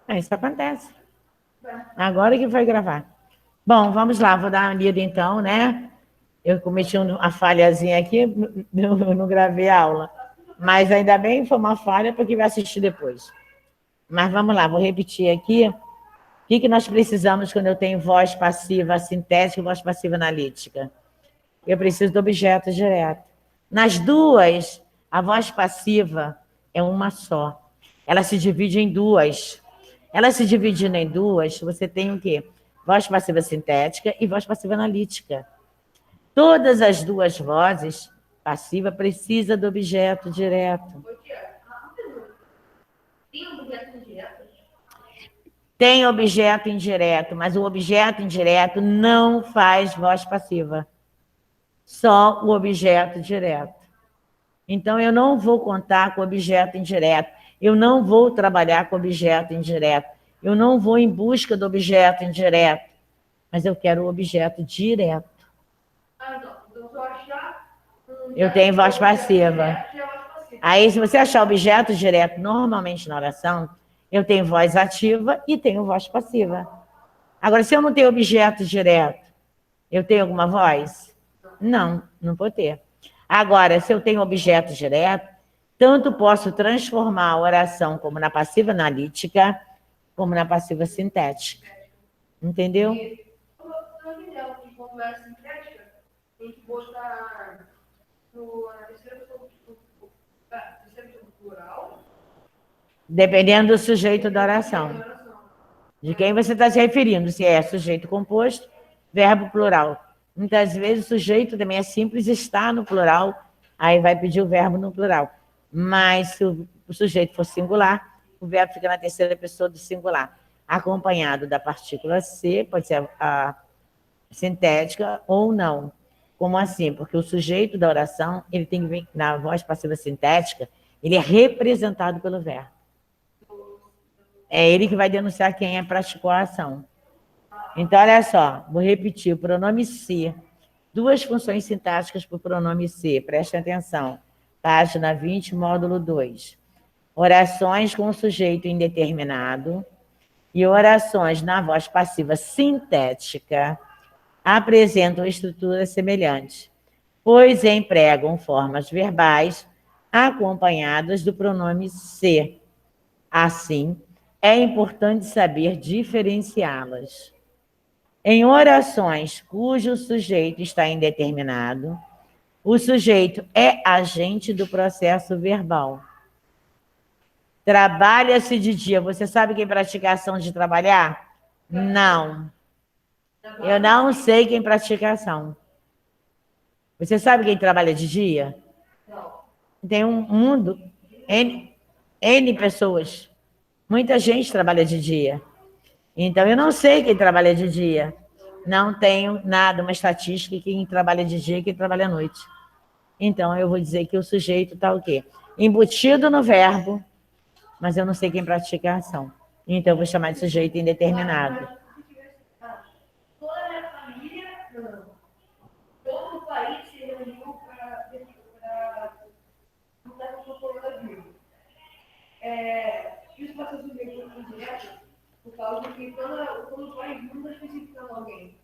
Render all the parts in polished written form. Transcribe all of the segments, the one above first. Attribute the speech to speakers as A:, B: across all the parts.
A: Isso acontece. Agora que foi gravar. Bom, vamos lá, vou dar uma lida então, né? Eu cometi uma falhazinha aqui, não gravei a aula. Mas ainda bem que foi uma falha, porque vai assistir depois. Mas vamos lá, vou repetir aqui. O que nós precisamos quando eu tenho voz passiva sintética e voz passiva analítica? Eu preciso do objeto direto. Nas duas, a voz passiva é uma só. Ela se divide em duas. Ela se dividindo em duas, você tem o quê? Voz passiva sintética e voz passiva analítica. Todas as duas vozes passiva precisa do objeto direto. Tem objeto indireto? Tem objeto indireto, mas o objeto indireto não faz voz passiva. Só o objeto direto. Então, eu não vou contar com objeto indireto. Eu não vou trabalhar com objeto indireto. Eu não vou em busca do objeto indireto. Mas eu quero o objeto direto. Então, se eu achar... Eu tenho voz passiva. Aí, se você achar objeto direto, normalmente na oração, eu tenho voz ativa e tenho voz passiva. Agora, se eu não tenho objeto direto, eu tenho alguma voz? Não, não vou ter. Agora, se eu tenho objeto direto, tanto posso transformar a oração como na passiva analítica, como na passiva sintética. Entendeu? Tem que botar na terceira pessoa plural. Dependendo do sujeito da oração. De quem você está se referindo, se é sujeito composto, verbo plural. Muitas vezes o sujeito também é simples, está no plural, aí vai pedir o verbo no plural. Mas se o sujeito for singular, o verbo fica na terceira pessoa do singular, acompanhado da partícula C, pode ser a sintética ou não. Como assim? Porque o sujeito da oração, ele tem que vir na voz passiva sintética, ele é representado pelo verbo. É ele que vai denunciar quem praticou a ação. Então, olha só, vou repetir, o pronome se. Duas funções sintáticas para o pronome se, prestem atenção. Página 20, módulo 2. Orações com sujeito indeterminado e orações na voz passiva sintética apresentam estruturas semelhantes, pois empregam formas verbais acompanhadas do pronome se. Assim, é importante saber diferenciá-las. Em orações cujo sujeito está indeterminado, o sujeito é agente do processo verbal. Trabalha-se de dia. Você sabe quem pratica a ação de trabalhar? Não. Eu não sei quem pratica a ação. Você sabe quem trabalha de dia? Tem um mundo, N pessoas. Muita gente trabalha de dia. Então, eu não sei quem trabalha de dia. Não tenho nada, uma estatística de quem trabalha de dia e quem trabalha à noite. Então, eu vou dizer que o sujeito está o quê? Embutido no verbo, mas eu não sei quem pratica a ação. Então, eu vou chamar de sujeito indeterminado. Toda a minha família, todo o país se reuniu para lutar contra o coronavírus. Isso pode ser sujeito indireto, por causa que quando o país não está especificando alguém.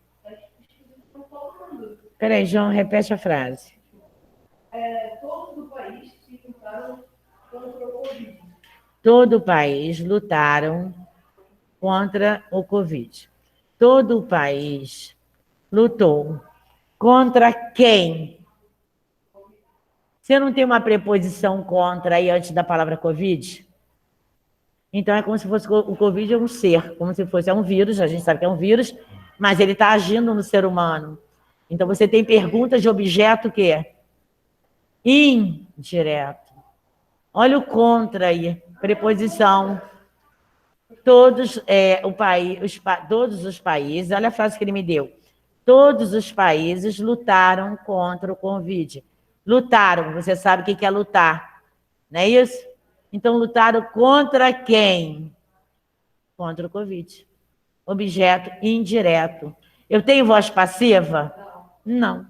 A: Peraí, João, repete a frase. Todos do país se lutaram contra o Covid. Todo o país lutaram contra o Covid. Todo o país lutou contra quem? Você não tem uma preposição contra aí antes da palavra Covid? Então, é como se fosse o Covid é um ser, como se fosse um vírus, a gente sabe que é um vírus, mas ele está agindo no ser humano. Então, você tem perguntas de objeto que é indireto. Olha o contra aí, preposição. Todos os países, olha a frase que ele me deu. Todos os países lutaram contra o Covid. Lutaram, você sabe o que é lutar, não é isso? Então, lutaram contra quem? Contra o Covid. Objeto indireto. Eu tenho voz passiva? Não.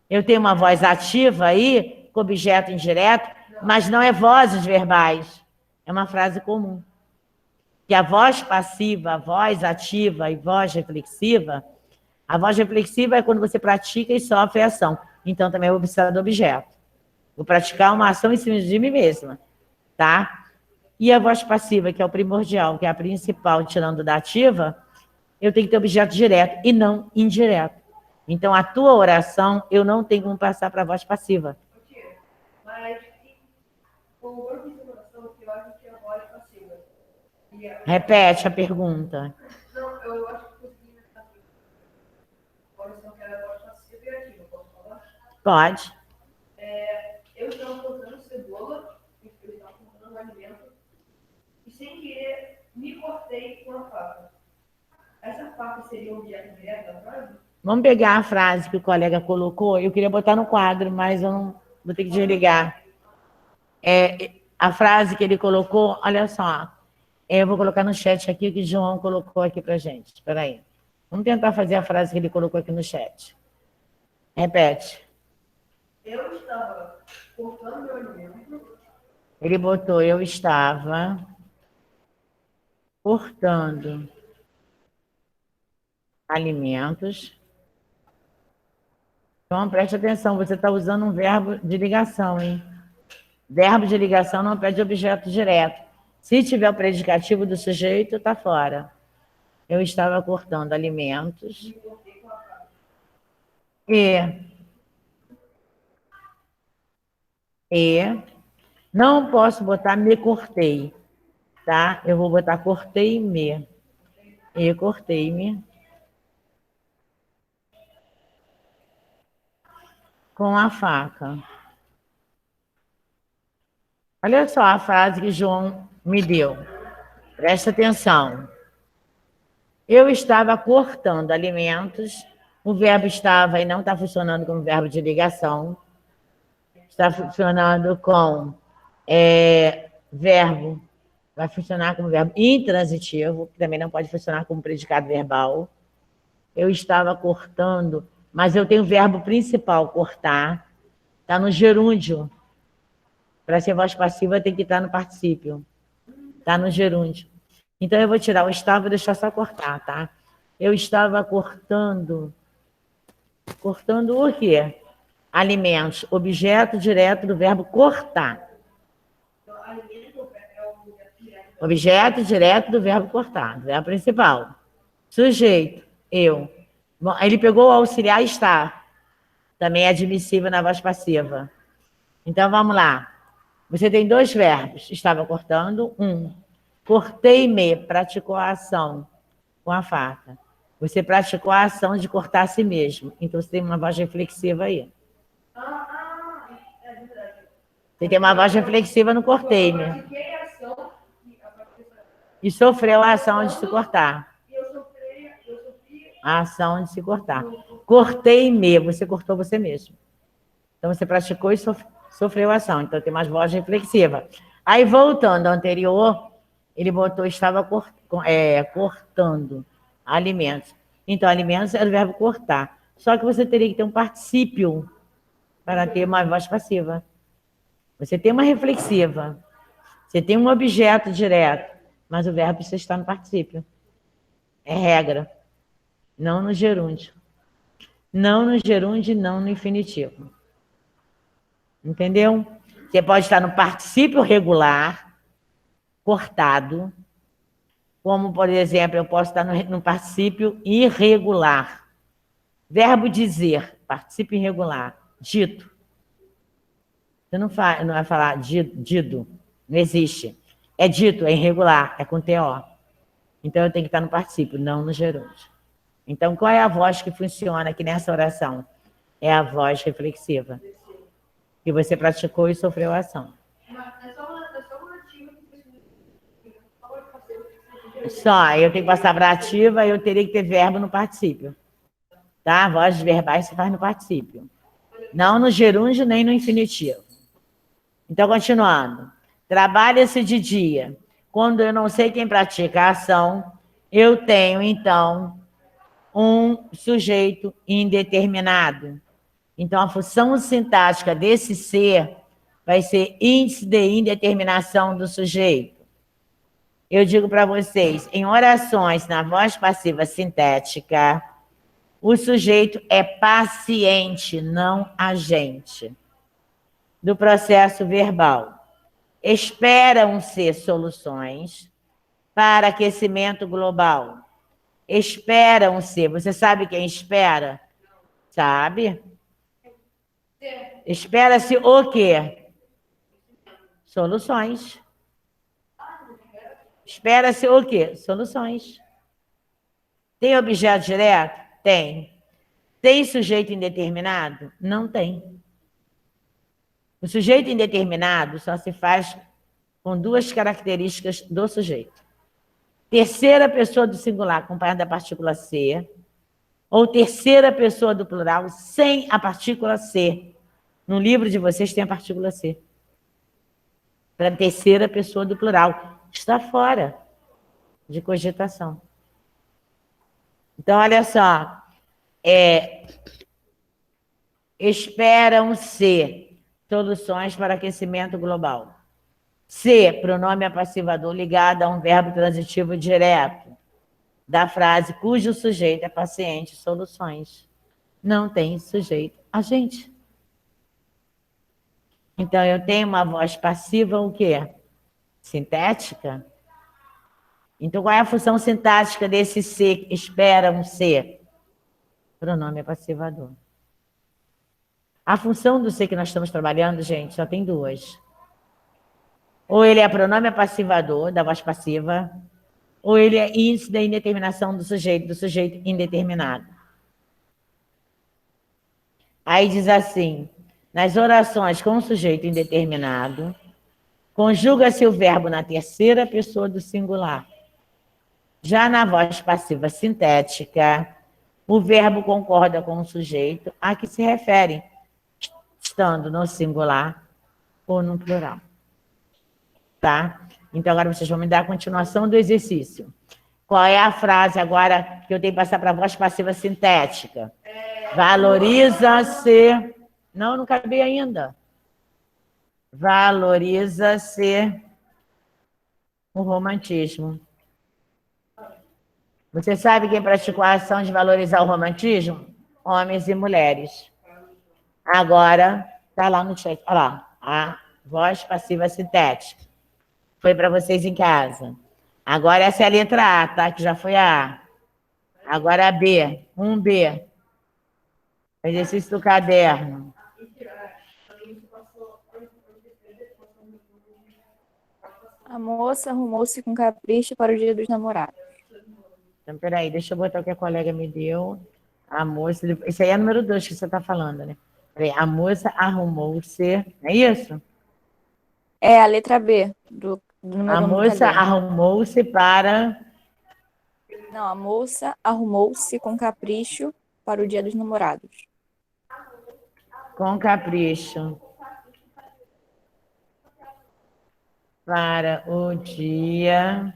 A: Eu tenho uma voz ativa aí, com objeto indireto, mas não é vozes verbais. É uma frase comum. que a voz passiva, a voz ativa e voz reflexiva, a voz reflexiva é quando você pratica e sofre a ação. Então, também é observador do objeto. Vou praticar uma ação em cima de mim mesma, tá? E a voz passiva, que é o primordial, que é a principal, tirando da ativa, eu tenho que ter objeto direto e não indireto. Então, a tua oração, eu não tenho como passar para a voz passiva.
B: Mas, com o grupo de oração, que eu acho que é a voz passiva.
A: Repete a pergunta.
B: Não, eu acho que consegui a oração que era a voz passiva e ativa, posso falar?
A: Pode.
B: Eu estava cortando cebola, eu estava cortando alimento, e sem querer me cortei com a faca. Essa faca seria o objeto direto da frase?
A: Vamos pegar a frase que o colega colocou. Eu queria botar no quadro, mas eu não vou ter que desligar. A frase que ele colocou, olha só. Eu vou colocar no chat aqui o que o João colocou aqui pra gente. Espera aí. Vamos tentar fazer a frase que ele colocou aqui no chat. Repete.
B: Eu estava cortando meu alimento.
A: Ele botou, eu estava cortando alimentos. Então, preste atenção, você está usando um verbo de ligação, hein? Verbo de ligação não pede objeto direto. Se tiver o predicativo do sujeito, está fora. Eu estava cortando alimentos. Não posso botar me cortei, tá? Eu vou botar cortei-me. E cortei-me com a faca. Olha só a frase que João me deu. Presta atenção. Eu estava cortando alimentos. O verbo estava e não está funcionando como verbo de ligação. Está funcionando com verbo. Vai funcionar como verbo intransitivo, que também não pode funcionar como predicado verbal. Eu estava cortando, mas eu tenho o verbo principal, cortar. Está no gerúndio. Para ser voz passiva, tem que estar no particípio. Está no gerúndio. Então, eu vou tirar o estava e deixar só cortar, tá? Eu estava cortando. Cortando o quê? Alimentos. Objeto direto do verbo cortar. Objeto direto do verbo cortar. Verbo principal. Sujeito. Eu. Bom, ele pegou o auxiliar estar. Também é admissível na voz passiva. Então, vamos lá. Você tem dois verbos. Estava cortando. Cortei-me, praticou a ação com a faca. Você praticou a ação de cortar a si mesmo. Então, você tem uma voz reflexiva aí.
B: É verdade.
A: Você tem uma voz reflexiva no cortei-me. E sofreu a ação de se cortar.
B: Eu sofri
A: A ação de se cortar. Cortei-me, você cortou você mesmo. Então, você praticou e sofreu a ação. Então, tem mais voz reflexiva. Aí, voltando ao anterior, ele botou, estava cortando alimentos. Então, alimentos era o verbo cortar. Só que você teria que ter um particípio para ter uma voz passiva. Você tem uma reflexiva. Você tem um objeto direto, mas o verbo precisa estar no particípio. É regra. Não no gerúndio. Não no gerúndio, não no infinitivo. Entendeu? Você pode estar no particípio regular, cortado, como, por exemplo, eu posso estar no particípio irregular. Verbo dizer, particípio irregular, dito. Você não vai falar dido, não existe. É dito, é irregular, é com TO. Então, eu tenho que estar no particípio, não no gerúndio. Então, qual é a voz que funciona aqui nessa oração? É a voz reflexiva. Que você praticou e sofreu a ação. Só, eu tenho que passar para ativa e eu teria que ter verbo no particípio. Tá? Vozes verbais se faz no particípio. Não no gerúndio nem no infinitivo. Então, continuando. Trabalha-se de dia. Quando eu não sei quem pratica a ação, eu tenho, então, um sujeito indeterminado. Então, a função sintática desse ser vai ser índice de indeterminação do sujeito. Eu digo para vocês, em orações na voz passiva sintética, o sujeito é paciente, não agente, do processo verbal. Esperam-se soluções para aquecimento global. Esperam-se. Você sabe quem espera? Sabe? Espera-se o quê? Soluções. Espera-se o quê? Soluções. Tem objeto direto? Tem. Tem sujeito indeterminado? Não tem. O sujeito indeterminado só se faz com duas características do sujeito. Terceira pessoa do singular acompanhada da partícula ser, ou terceira pessoa do plural sem a partícula ser. No livro de vocês tem a partícula ser. Para a terceira pessoa do plural. Está fora de cogitação. Então, olha só. Esperam-se soluções para aquecimento global. Se, pronome apassivador ligado a um verbo transitivo direto da frase cujo sujeito é paciente, soluções. Não tem sujeito agente. Então, eu tenho uma voz passiva, o quê? Sintética. Então, qual é a função sintática desse se, esperam-se? Pronome apassivador. A função do se que nós estamos trabalhando, gente, só tem duas. Ou ele é pronome apassivador, da voz passiva, ou ele é índice da indeterminação do sujeito indeterminado. Aí diz assim, nas orações com o sujeito indeterminado, conjuga-se o verbo na terceira pessoa do singular. Já na voz passiva sintética, o verbo concorda com o sujeito a que se refere, estando no singular ou no plural. Tá? Então, agora vocês vão me dar a continuação do exercício. Qual é a frase agora que eu tenho que passar para a voz passiva sintética? Valoriza-se... Não acabei ainda. Valoriza-se o romantismo. Você sabe quem praticou a ação de valorizar o romantismo? Homens e mulheres. Agora, está lá no chat. Olha lá, a voz passiva sintética. Foi para vocês em casa. Agora essa é a letra A, tá? Que já foi a A. Agora a B. 1B. Exercício do caderno.
C: A moça arrumou-se com capricho para o Dia dos Namorados.
A: Então, peraí, deixa eu botar o que a colega me deu. A moça... Isso aí é o número 2 que você está falando, né? Peraí, a moça arrumou-se... É isso?
C: É a letra B do número 1 do
A: moça
C: caderno.
A: arrumou-se para...
C: Não, a moça arrumou-se com capricho para o Dia dos Namorados.
A: Com capricho. Para o dia...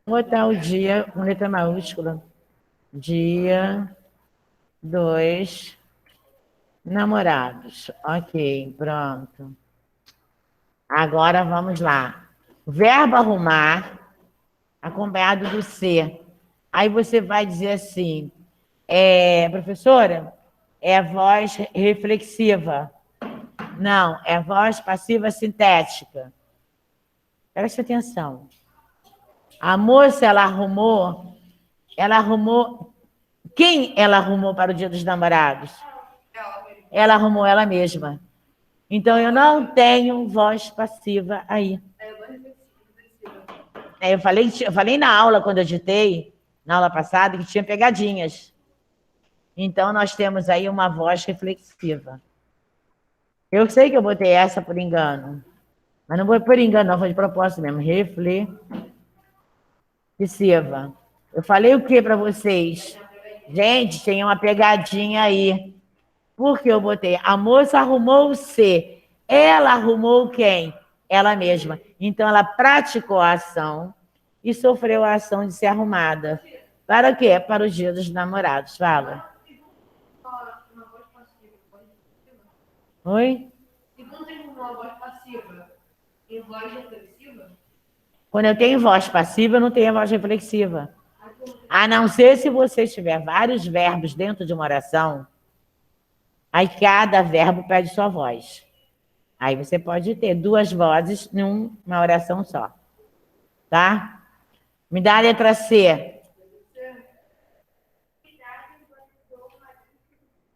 A: Vou botar o dia com letra maiúscula. Dia 2 namorados. Ok, pronto. Agora vamos lá. Verbo arrumar, acompanhado do ser. Aí você vai dizer assim, professora, é voz reflexiva. Não, é voz passiva sintética. Preste atenção. A moça, ela arrumou... Quem ela arrumou para o Dia dos Namorados? Ela arrumou ela mesma. Então, eu não tenho voz passiva aí. Eu falei na aula, quando eu ditei, na aula passada, que tinha pegadinhas. Então, nós temos aí uma voz reflexiva. Eu sei que eu botei essa por engano, mas não foi por engano, não, foi de propósito mesmo. Reflexiva. Eu falei o que para vocês? Gente, tem uma pegadinha aí. Por que eu botei? A moça arrumou o C. Ela arrumou quem? Ela mesma. Então, ela praticou a ação e sofreu a ação de ser arrumada. Para quê? Para o Dia dos Namorados. Fala. Oi?
B: E quando tem uma voz passiva e voz reflexiva?
A: Quando eu tenho voz passiva, eu não tenho a voz reflexiva. A não ser se você tiver vários verbos dentro de uma oração, aí cada verbo pede sua voz. Aí você pode ter duas vozes em uma oração só. Tá? Me dá a letra C.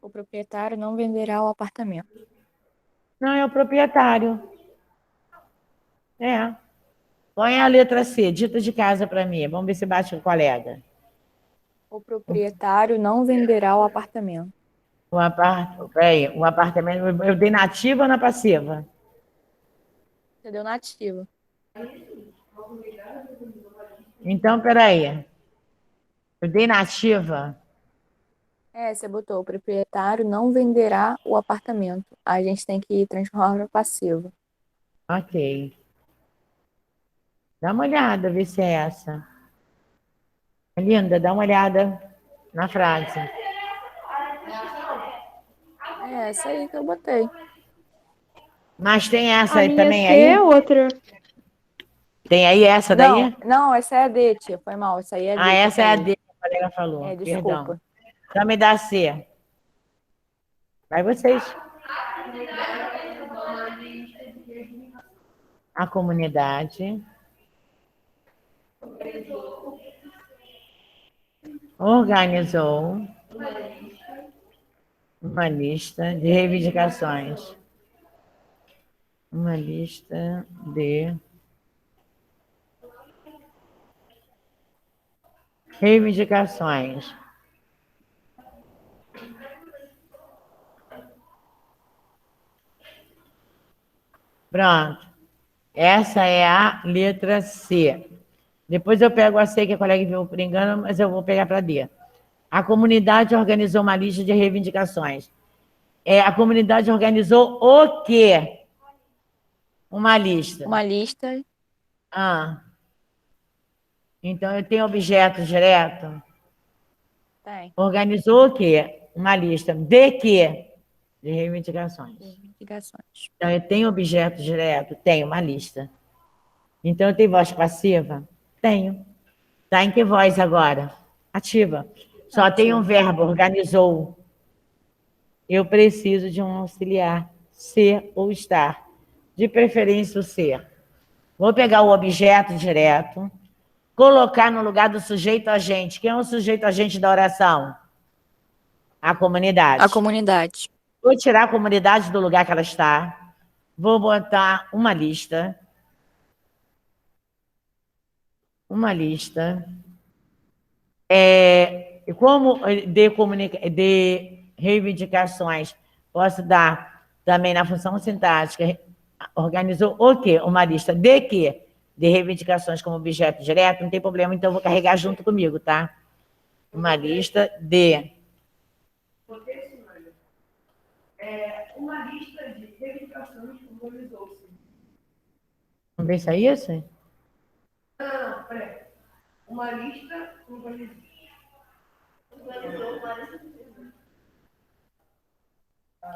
C: O proprietário não venderá o apartamento.
A: Não, é o proprietário. É. Põe a letra C, dita de casa para mim. Vamos ver se bate com o colega.
C: O proprietário não venderá o apartamento.
A: Peraí, o apartamento. Eu dei na ativa ou na passiva?
C: Você deu na ativa.
A: Então, peraí. Eu dei na ativa.
C: Você botou o proprietário não venderá o apartamento. A gente tem que transformar para passivo.
A: Ok. Dá uma olhada, vê se é essa. Linda, dá uma olhada na frase.
C: É essa aí que eu botei.
A: Mas tem essa
D: A
A: aí
D: minha
A: também
D: C
A: aí?
D: é outra.
A: Tem aí essa daí?
C: Não, essa é a D, tia. Foi mal. Essa aí é a D.
A: Ah,
C: que eu
A: essa é a
C: falei.
A: D que a colega falou.
C: Desculpa.
A: Perdão. Então me dá C. Vai vocês. A comunidade organizou uma lista de reivindicações. Uma lista de reivindicações. Pronto. Essa é a letra C. Depois eu pego a C, que a colega viu por engano, mas eu vou pegar para D. A comunidade organizou uma lista de reivindicações. A comunidade organizou o quê? Uma lista.
C: Uma lista.
A: Então, eu tenho objeto direto.
C: Tem.
A: Organizou o quê? Uma lista. De quê? De reivindicações.
C: Reivindicações.
A: Então, eu tenho objeto direto? Tenho uma lista. Então, eu tenho voz passiva? Tenho. Está em que voz agora? Ativa. Só tem um verbo, organizou. Eu preciso de um auxiliar, ser ou estar. De preferência, o ser. Vou pegar o objeto direto, colocar no lugar do sujeito agente. Quem é o sujeito agente da oração? A comunidade.
C: A comunidade.
A: Vou tirar a comunidade do lugar que ela está. Vou botar uma lista. Uma lista. Como de reivindicações, posso dar também na função sintática, organizou o quê? Uma lista de quê? De reivindicações como objeto direto, não tem problema, então eu vou carregar junto comigo, tá? Uma lista de...
B: Uma lista de reivindicações organizou-se.
A: Vamos ver se é isso?
B: Não, peraí. Uma lista organizou.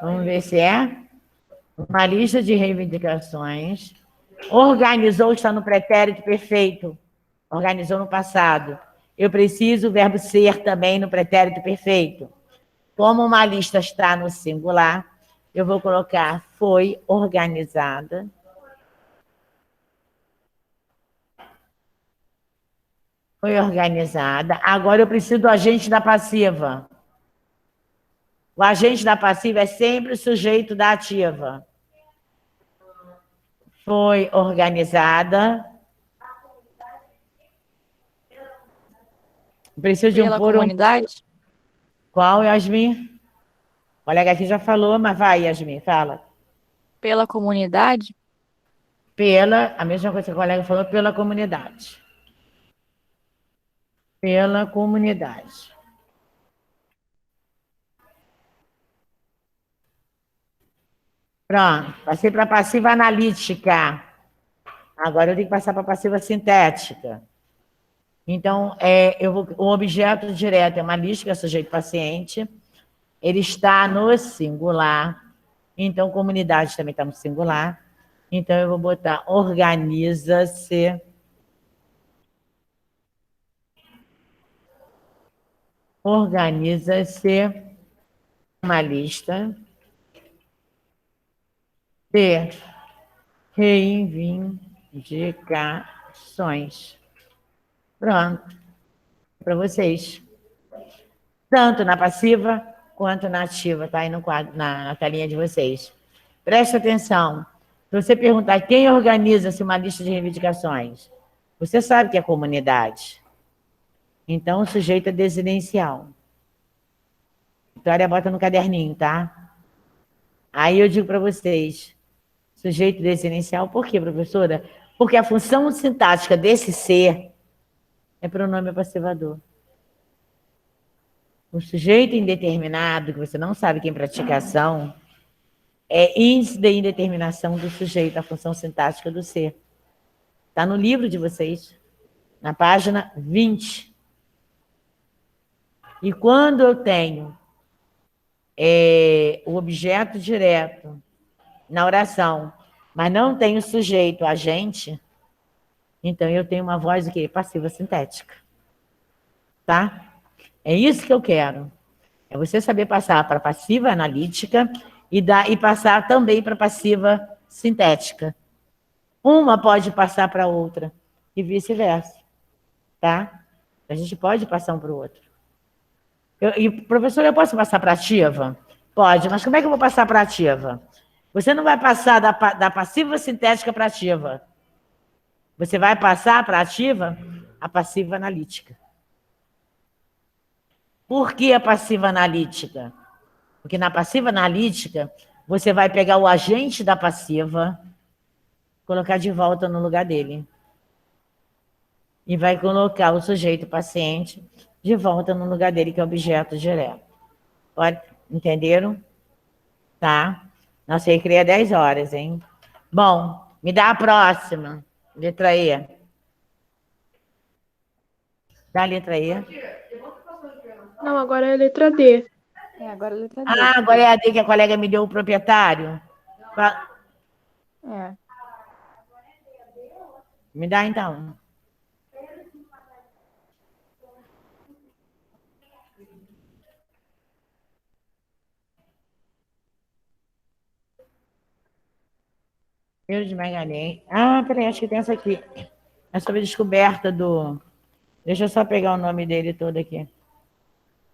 A: Vamos ver se é. Uma lista de reivindicações. Organizou está no pretérito perfeito. Organizou no passado. Eu preciso o verbo ser também no pretérito perfeito. Como uma lista está no singular, eu vou colocar foi organizada. Foi organizada. Agora eu preciso do agente da passiva. O agente da passiva é sempre o sujeito da ativa. Foi organizada. Preciso de um
C: Pela comunidade?
A: Qual, Yasmin? O colega aqui já falou, mas vai, Yasmin, fala.
C: Pela comunidade?
A: A mesma coisa que o colega falou, pela comunidade. Pela comunidade. Pronto, passei para a passiva analítica. Agora eu tenho que passar para a passiva sintética. Então, o objeto direto é uma lista, que é sujeito paciente. Ele está no singular. Então, comunidade também está no singular. Então, eu vou botar organiza-se organiza-se uma lista de reivindicações. Pronto, para vocês. Tanto na passiva quanto na ativa, tá aí no quadro, na telinha de vocês. Preste atenção. Se você perguntar quem organiza-se uma lista de reivindicações, você sabe que é a comunidade. Então, o sujeito é desidencial. Vitória bota no caderninho, tá? Aí eu digo para vocês, sujeito desidencial, por quê, professora? Porque a função sintática desse ser é pronome passivador. O sujeito indeterminado, que você não sabe quem pratica a ação, é índice de indeterminação do sujeito, a função sintática do ser. Está no livro de vocês, na página 20. E quando eu tenho o objeto direto na oração, mas não tenho sujeito agente, então eu tenho uma voz o quê? Passiva sintética. Tá? É isso que eu quero. É você saber passar para passiva analítica e passar também para passiva sintética. Uma pode passar para outra e vice-versa, tá? A gente pode passar um para o outro. Professor, eu posso passar para ativa? Pode, mas como é que eu vou passar para ativa? Você não vai passar da passiva sintética para ativa. Você vai passar para ativa a passiva analítica. Por que a passiva analítica? Porque na passiva analítica, você vai pegar o agente da passiva, colocar de volta no lugar dele. E vai colocar o sujeito paciente de volta no lugar dele, que é o objeto direto. Pode, entenderam? Tá? Nossa recreio é 10 horas, hein? Bom, me dá a próxima. Letra E. Dá a letra E.
D: Não, agora é a letra D.
C: Agora a letra D.
A: Ah, agora é a D que a colega me deu o proprietário?
C: É.
A: Me dá então. Pedro de Magalhães. Ah, peraí, acho que tem essa aqui. É sobre a descoberta do... Deixa eu só pegar o nome dele todo aqui.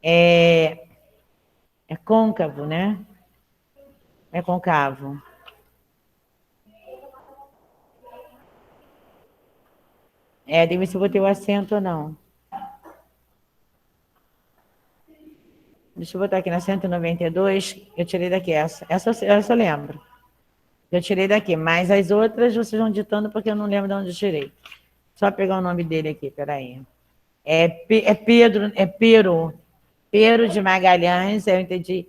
A: É côncavo, né? É concavo. Tem ver se eu botei o acento ou não. Deixa eu botar aqui na 192. Eu tirei daqui essa. Essa eu lembro. Eu tirei daqui, mas as outras vocês vão ditando porque eu não lembro de onde eu tirei. Só pegar o nome dele aqui, peraí. Pero de Magalhães, eu entendi.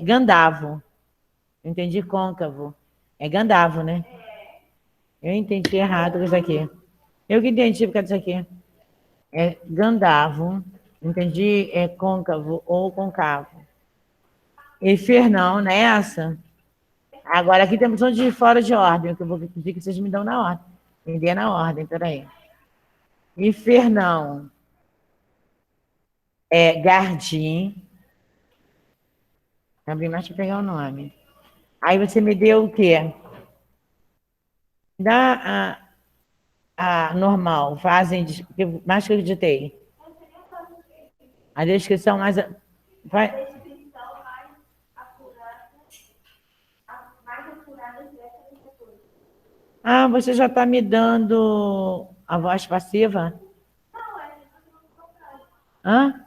A: Gandavo. Eu entendi côncavo. É Gandavo, né? Eu entendi errado isso aqui. Eu que entendi por causa disso aqui. É Gandavo. Entendi côncavo ou concavo. E Fernão, não é essa? Agora aqui temos um de fora de ordem, que eu vou pedir que vocês me dão na ordem. Me dê na ordem, peraí. E Fernão. Gardim. Abri mais para pegar o nome. Aí você me deu o quê? Dá a normal, fazem mais que eu digitei. A descrição mais... Vai... Ah, você já está me dando a voz passiva? Hã?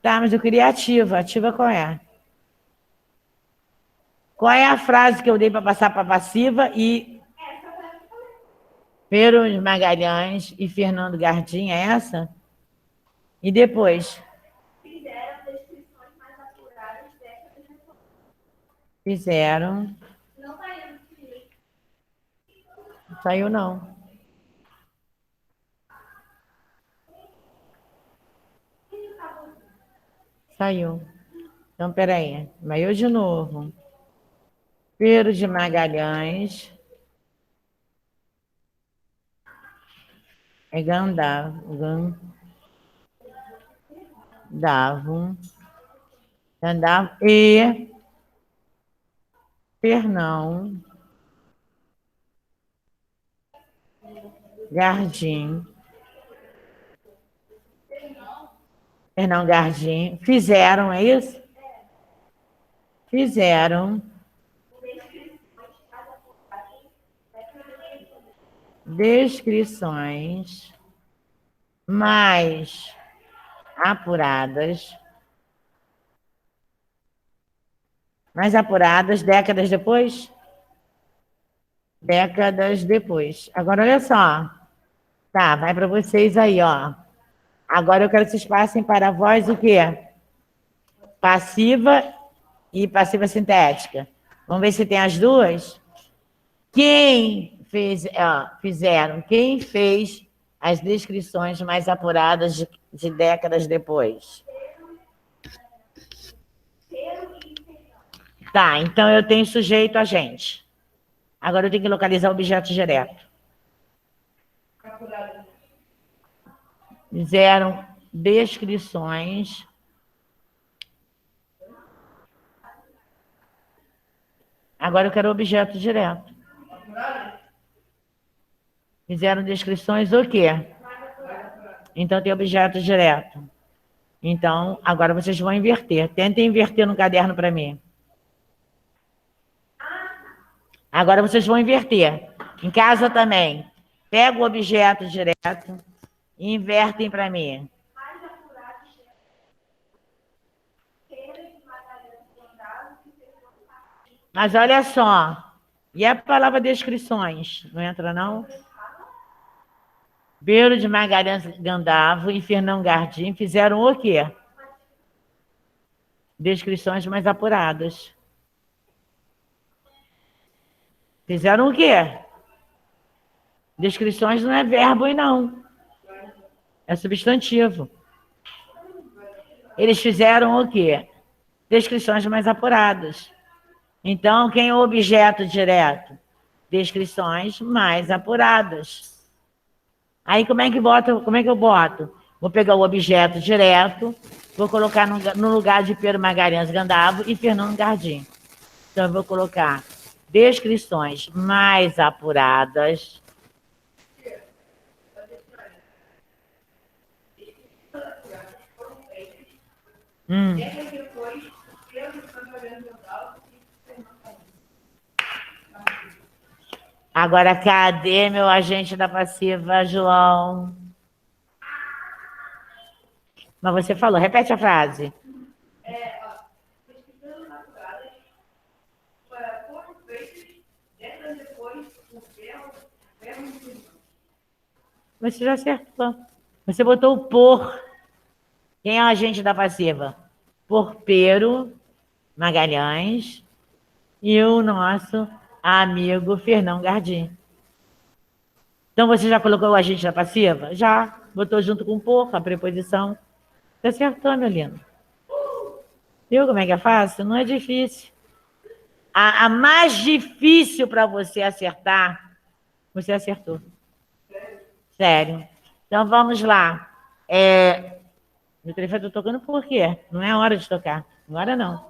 A: Tá, mas eu queria ativa. Ativa qual é? Qual é a frase que eu dei para passar para passiva e... Pero Magalhães e Fernando Gardim, é essa? E depois?
B: Fizeram descrições mais apuradas dessas.
A: Fizeram.
B: Não saiu do direito.
A: Saiu não. Saiu. Então, peraí. Mas eu de novo. Pero de Magalhães. É Gandavo. Gandavo e Fernão Gardim. Fernão Gardim fizeram, é isso? Fizeram descrições mais apuradas, décadas depois? Décadas depois. Agora, olha só. Tá, vai para vocês aí, ó. Agora eu quero que vocês passem para a voz o quê? Passiva e passiva sintética. Vamos ver se tem as duas? Quem fez as descrições mais apuradas de décadas depois? Tá, então eu tenho sujeito agente. Agora eu tenho que localizar o objeto direto. Fizeram descrições agora eu quero o objeto direto. Fizeram descrições o quê? Então tem objeto direto. Então, agora vocês vão inverter. Tentem inverter no caderno para mim. Agora vocês vão inverter. Em casa também. Pega o objeto direto e invertem para mim. Mas olha só. E a palavra descrições? Não entra, não? Beiro de Magalhães Gandavo e Fernão Gardim fizeram o quê? Descrições mais apuradas. Fizeram o quê? Descrições não é verbo e não. É substantivo. Eles fizeram o quê? Descrições mais apuradas. Então, quem é o objeto direto? Descrições mais apuradas. Aí, como é que eu boto? Vou pegar o objeto direto, vou colocar no lugar de Pedro Magalhães Gandavo e Fernando Gardim. Então, eu vou colocar descrições mais apuradas. Agora, cadê meu agente da passiva, João? Mas você falou, repete a frase.
B: Pesquisando naturais, foram feitas décadas depois por verbo de.
A: Você já acertou. Você botou o por. Quem é o agente da passiva? Porpero Magalhães e o nosso amigo Fernão Gardim. Então, você já colocou o agente da passiva? Já. Botou junto com por, a preposição. Você acertou, meu lindo. Viu como é que é fácil? Não é difícil. A mais difícil para você acertar, você acertou. Sério. Então, vamos lá. Meu telefone está tocando por quê? Não é hora de tocar. Agora não.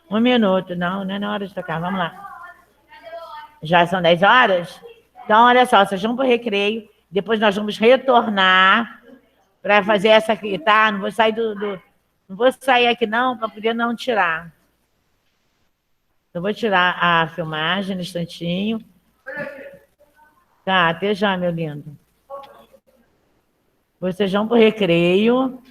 A: 1 minuto. Não é na hora de tocar. Vamos lá. Já são 10 horas? Então, olha só. Vocês vão para o recreio. Depois nós vamos retornar para fazer essa aqui, tá? Não vou sair não vou sair aqui não, para poder não tirar. Eu vou tirar a filmagem no instantinho. Tá, até já, meu lindo. Vocês vão para o recreio.